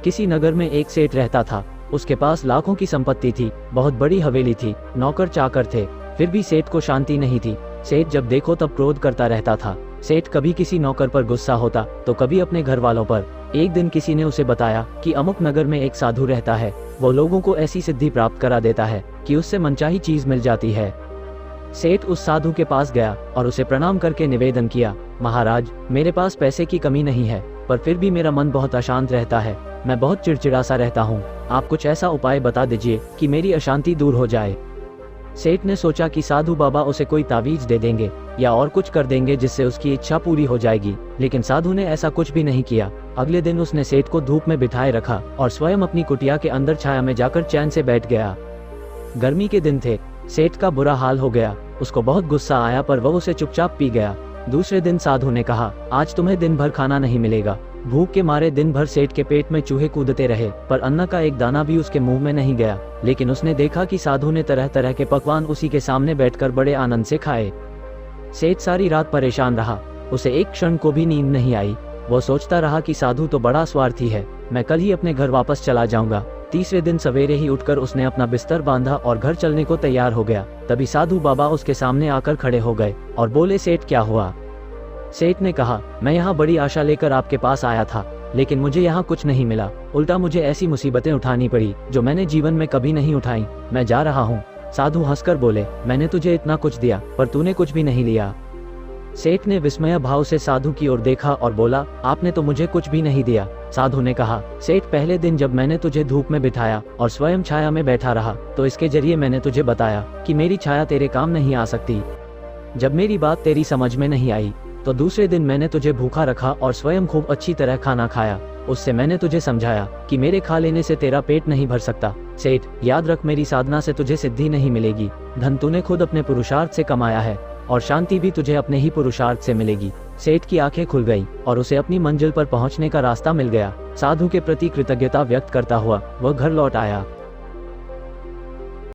किसी नगर में एक सेठ रहता था। उसके पास लाखों की संपत्ति थी, बहुत बड़ी हवेली थी, नौकर चाकर थे, फिर भी सेठ को शांति नहीं थी। सेठ जब देखो तब क्रोध करता रहता था। सेठ कभी किसी नौकर पर गुस्सा होता तो कभी अपने घर वालों पर। एक दिन किसी ने उसे बताया कि अमुक नगर में एक साधु रहता है, वो लोगों को ऐसी सिद्धि प्राप्त करा देता है कि उससे मनचाही चीज मिल जाती है। सेठ उस साधु के पास गया और उसे प्रणाम करके निवेदन किया, महाराज, मेरे पास पैसे की कमी नहीं है, पर फिर भी मेरा मन बहुत अशांत रहता है, मैं बहुत चिड़चिड़ा सा रहता हूँ, आप कुछ ऐसा उपाय बता दीजिए कि मेरी अशांति दूर हो जाए। सेठ ने सोचा कि साधु बाबा उसे कोई तावीज दे देंगे या और कुछ कर देंगे जिससे उसकी इच्छा पूरी हो जाएगी, लेकिन साधु ने ऐसा कुछ भी नहीं किया। अगले दिन उसने सेठ को धूप में बिठाए रखा और स्वयं अपनी कुटिया के अंदर छाया में जाकर चैन से बैठ गया। गर्मी के दिन थे, सेठ का बुरा हाल हो गया, उसको बहुत गुस्सा आया, पर वह उसे चुपचाप पी गया। दूसरे दिन साधु ने कहा, आज तुम्हें दिन भर खाना नहीं मिलेगा। भूख के मारे दिन भर सेठ के पेट में चूहे कूदते रहे, पर अन्न का एक दाना भी उसके मुंह में नहीं गया। लेकिन उसने देखा कि साधु ने तरह तरह के पकवान उसी के सामने बैठकर बड़े आनंद से खाए। सेठ सारी रात परेशान रहा, उसे एक क्षण को भी नींद नहीं आई। वो सोचता रहा कि साधु तो बड़ा स्वार्थी है, मैं कल ही अपने घर वापस चला जाऊंगा। तीसरे दिन सवेरे ही उठकर उसने अपना बिस्तर बांधा और घर चलने को तैयार हो गया। तभी साधु बाबा उसके सामने आकर खड़े हो गए और बोले, सेठ क्या हुआ? सेठ ने कहा, मैं यहाँ बड़ी आशा लेकर आपके पास आया था, लेकिन मुझे यहाँ कुछ नहीं मिला, उल्टा मुझे ऐसी मुसीबतें उठानी पड़ी जो मैंने जीवन में कभी नहीं उठाई, मैं जा रहा हूँ। साधु हंसकर बोले, मैंने तुझे इतना कुछ दिया पर तूने कुछ भी नहीं लिया। सेठ ने विस्मय भाव से साधु की ओर देखा और बोला, आपने तो मुझे कुछ भी नहीं दिया। साधु ने कहा, सेठ, पहले दिन जब मैंने तुझे धूप में बिठाया और स्वयं छाया में बैठा रहा तो इसके जरिए मैंने तुझे बताया कि मेरी छाया तेरे काम नहीं आ सकती। जब मेरी बात तेरी समझ में नहीं आई तो दूसरे दिन मैंने तुझे भूखा रखा और स्वयं खूब अच्छी तरह खाना खाया, उससे मैंने तुझे समझाया कि मेरे खा लेने से तेरा पेट नहीं भर सकता। सेठ, याद रख, मेरी साधना से तुझे सिद्धि नहीं मिलेगी, धन तूने खुद अपने पुरुषार्थ से कमाया है और शांति भी तुझे अपने ही पुरुषार्थ से मिलेगी। सेठ की आंखें खुल गईं और उसे अपनी मंजिल पर पहुंचने का रास्ता मिल गया। साधु के प्रति कृतज्ञता व्यक्त करता हुआ वह घर लौट आया।